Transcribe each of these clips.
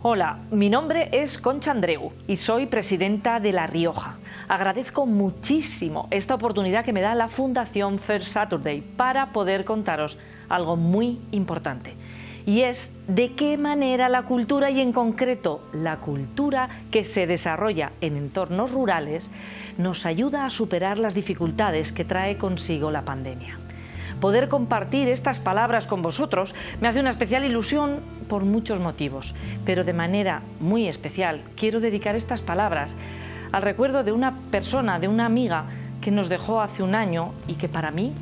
Hola, mi nombre es Concha Andreu y soy presidenta de La Rioja. Agradezco muchísimo esta oportunidad que me da la Fundación First Saturday para poder contaros algo muy importante. Y es de qué manera la cultura, y en concreto la cultura que se desarrolla en entornos rurales, nos ayuda a superar las dificultades que trae consigo la pandemia. Poder compartir estas palabras con vosotros me hace una especial ilusión por muchos motivos, pero de manera muy especial quiero dedicar estas palabras al recuerdo de una persona, de una amiga que nos dejó hace un año y que para mí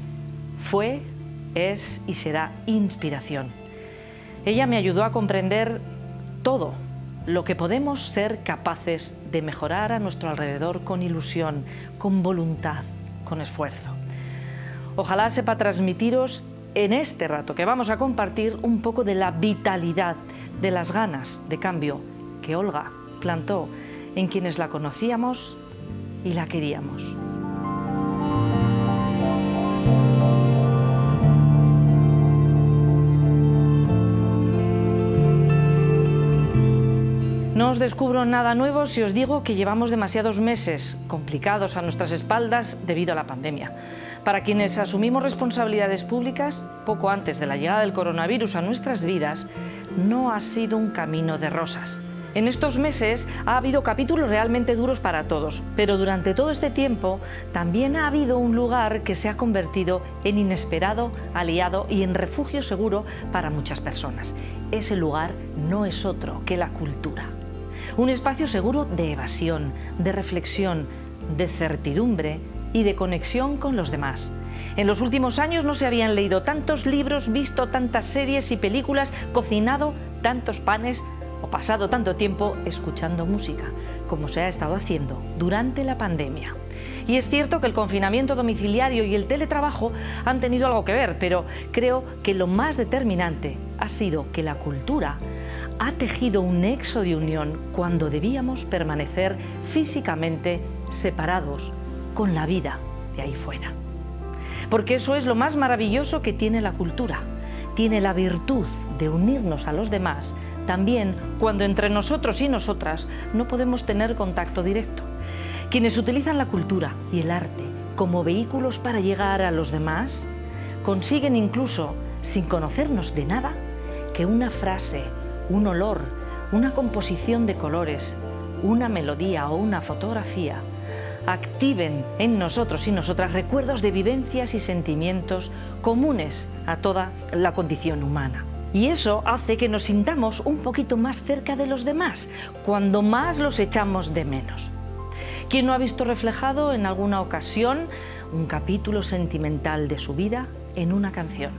fue, es y será inspiración. Ella me ayudó a comprender todo lo que podemos ser capaces de mejorar a nuestro alrededor con ilusión, con voluntad, con esfuerzo. Ojalá sepa transmitiros en este rato que vamos a compartir un poco de la vitalidad, de las ganas de cambio que Olga plantó en quienes la conocíamos y la queríamos. No os descubro nada nuevo si os digo que llevamos demasiados meses complicados a nuestras espaldas debido a la pandemia. Para quienes asumimos responsabilidades públicas, poco antes de la llegada del coronavirus a nuestras vidas, no ha sido un camino de rosas. En estos meses ha habido capítulos realmente duros para todos, pero durante todo este tiempo también ha habido un lugar que se ha convertido en inesperado, aliado y en refugio seguro para muchas personas. Ese lugar no es otro que la cultura. Un espacio seguro de evasión, de reflexión, de certidumbre y de conexión con los demás. En los últimos años no se habían leído tantos libros, visto tantas series y películas, cocinado tantos panes o pasado tanto tiempo escuchando música, como se ha estado haciendo durante la pandemia. Y es cierto que el confinamiento domiciliario y el teletrabajo han tenido algo que ver, pero creo que lo más determinante ha sido que la cultura ha tejido un nexo de unión cuando debíamos permanecer físicamente separados con la vida de ahí fuera. Porque eso es lo más maravilloso que tiene la cultura. Tiene la virtud de unirnos a los demás, también cuando entre nosotros y nosotras no podemos tener contacto directo. Quienes utilizan la cultura y el arte como vehículos para llegar a los demás, consiguen incluso, sin conocernos de nada, que una frase, un olor, una composición de colores, una melodía o una fotografía activen en nosotros y nosotras recuerdos de vivencias y sentimientos comunes a toda la condición humana. Y eso hace que nos sintamos un poquito más cerca de los demás, cuando más los echamos de menos. ¿Quién no ha visto reflejado en alguna ocasión un capítulo sentimental de su vida en una canción?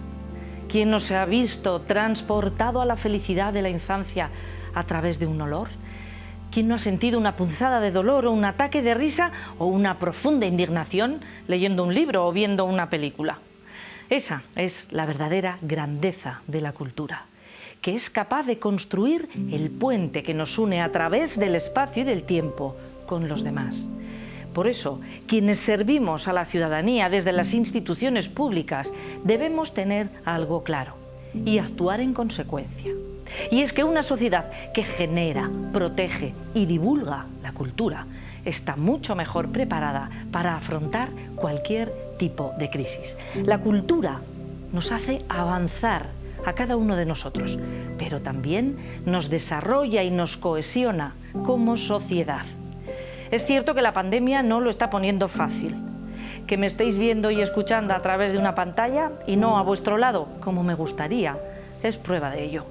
¿Quién no se ha visto transportado a la felicidad de la infancia a través de un olor? ¿Quién no ha sentido una punzada de dolor o un ataque de risa o una profunda indignación leyendo un libro o viendo una película? Esa es la verdadera grandeza de la cultura, que es capaz de construir el puente que nos une a través del espacio y del tiempo con los demás. Por eso, quienes servimos a la ciudadanía desde las instituciones públicas debemos tener algo claro y actuar en consecuencia. Y es que una sociedad que genera, protege y divulga la cultura está mucho mejor preparada para afrontar cualquier tipo de crisis. La cultura nos hace avanzar a cada uno de nosotros, pero también nos desarrolla y nos cohesiona como sociedad. Es cierto que la pandemia no lo está poniendo fácil. Que me estéis viendo y escuchando a través de una pantalla y no a vuestro lado, como me gustaría, es prueba de ello.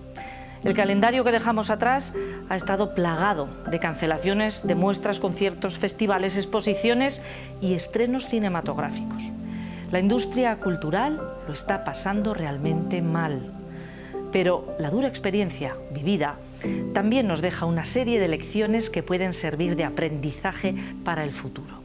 El calendario que dejamos atrás ha estado plagado de cancelaciones de muestras, conciertos, festivales, exposiciones y estrenos cinematográficos. La industria cultural lo está pasando realmente mal. Pero la dura experiencia vivida también nos deja una serie de lecciones que pueden servir de aprendizaje para el futuro.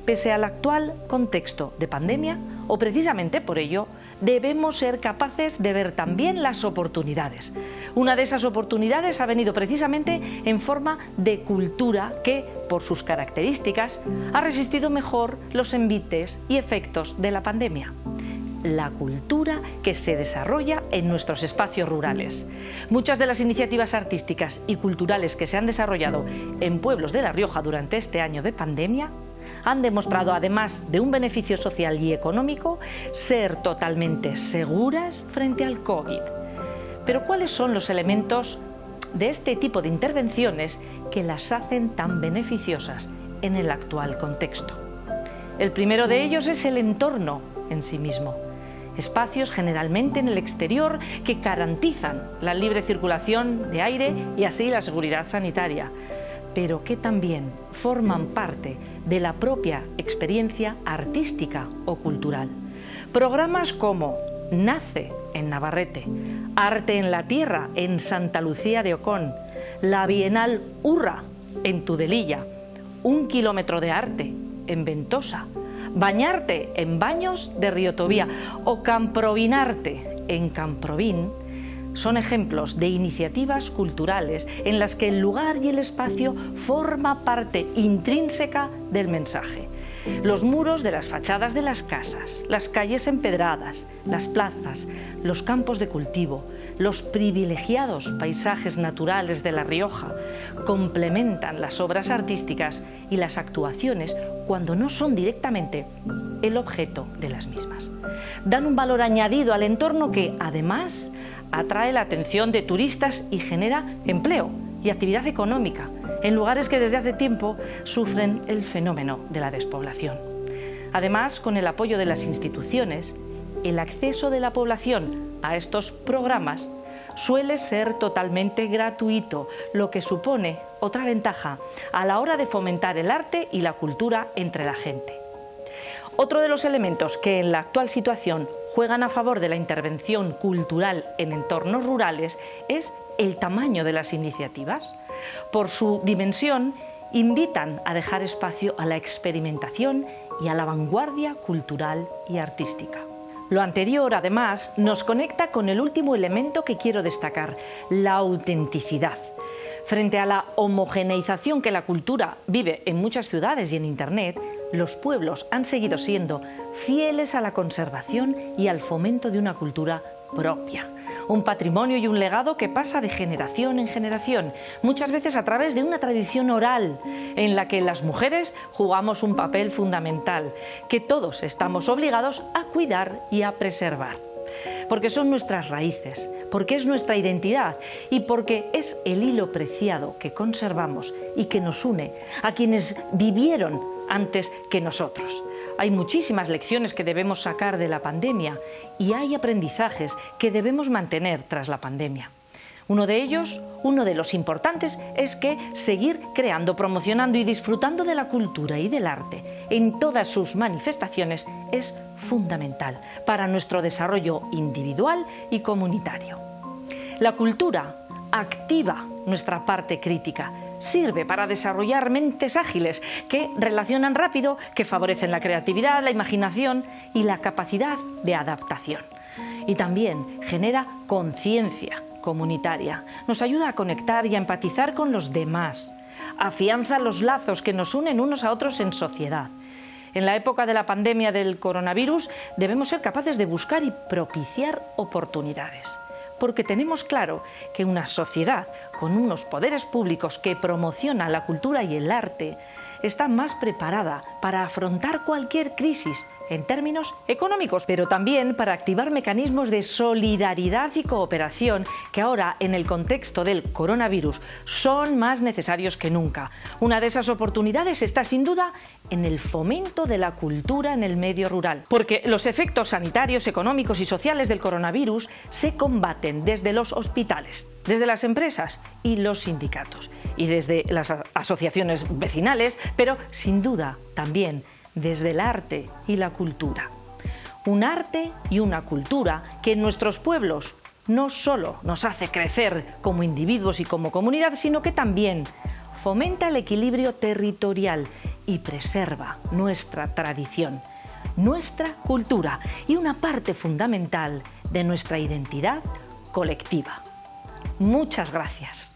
Pese al actual contexto de pandemia, o precisamente por ello, debemos ser capaces de ver también las oportunidades. Una de esas oportunidades ha venido precisamente en forma de cultura que, por sus características, ha resistido mejor los envites y efectos de la pandemia. la cultura que se desarrolla en nuestros espacios rurales. Muchas de las iniciativas artísticas y culturales que se han desarrollado en pueblos de La Rioja durante este año de pandemia han demostrado, además de un beneficio social y económico, ser totalmente seguras frente al COVID. Pero ¿cuáles son los elementos de este tipo de intervenciones que las hacen tan beneficiosas en el actual contexto? El primero de ellos es el entorno en sí mismo. Espacios generalmente en el exterior que garantizan la libre circulación de aire y así la seguridad sanitaria, pero que también forman parte de la propia experiencia artística o cultural. Programas como Nace en Navarrete, Arte en la Tierra en Santa Lucía de Ocón, la Bienal Urra en Tudelilla, Un kilómetro de arte en Ventosa, Bañarte en Baños de Riotobía o Camprovinarte en Camprovín son ejemplos de iniciativas culturales en las que el lugar y el espacio forma parte intrínseca del mensaje. Los muros de las fachadas de las casas, las calles empedradas, las plazas, los campos de cultivo, los privilegiados paisajes naturales de La Rioja complementan las obras artísticas y las actuaciones cuando no son directamente el objeto de las mismas. Dan un valor añadido al entorno que, además, atrae la atención de turistas y genera empleo y actividad económica en lugares que desde hace tiempo sufren el fenómeno de la despoblación. Además, con el apoyo de las instituciones, el acceso de la población a estos programas suele ser totalmente gratuito, lo que supone otra ventaja a la hora de fomentar el arte y la cultura entre la gente. Otro de los elementos que en la actual situación juegan a favor de la intervención cultural en entornos rurales es el tamaño de las iniciativas. Por su dimensión, invitan a dejar espacio a la experimentación y a la vanguardia cultural y artística. Lo anterior, además, nos conecta con el último elemento que quiero destacar, la autenticidad. Frente a la homogeneización que la cultura vive en muchas ciudades y en Internet, los pueblos han seguido siendo fieles a la conservación y al fomento de una cultura propia. Un patrimonio y un legado que pasa de generación en generación, muchas veces a través de una tradición oral, en la que las mujeres jugamos un papel fundamental, que todos estamos obligados a cuidar y a preservar. Porque son nuestras raíces, porque es nuestra identidad y porque es el hilo preciado que conservamos y que nos une a quienes vivieron antes que nosotros. Hay muchísimas lecciones que debemos sacar de la pandemia y hay aprendizajes que debemos mantener tras la pandemia. Uno de ellos, uno de los importantes, es que seguir creando, promocionando y disfrutando de la cultura y del arte en todas sus manifestaciones es fundamental para nuestro desarrollo individual y comunitario. La cultura activa nuestra parte crítica, sirve para desarrollar mentes ágiles que relacionan rápido, que favorecen la creatividad, la imaginación y la capacidad de adaptación. Y también genera conciencia comunitaria, nos ayuda a conectar y a empatizar con los demás, afianza los lazos que nos unen unos a otros en sociedad. En la época de la pandemia del coronavirus debemos ser capaces de buscar y propiciar oportunidades, porque tenemos claro que una sociedad con unos poderes públicos que promocionan la cultura y el arte está más preparada para afrontar cualquier crisis en términos económicos, pero también para activar mecanismos de solidaridad y cooperación que ahora, en el contexto del coronavirus, son más necesarios que nunca. Una de esas oportunidades está sin duda en el fomento de la cultura en el medio rural, porque los efectos sanitarios, económicos y sociales del coronavirus se combaten desde los hospitales, desde las empresas y los sindicatos, y desde las asociaciones vecinales, pero sin duda también desde el arte y la cultura. Un arte y una cultura que en nuestros pueblos no solo nos hace crecer como individuos y como comunidad, sino que también fomenta el equilibrio territorial y preserva nuestra tradición, nuestra cultura y una parte fundamental de nuestra identidad colectiva. Muchas gracias.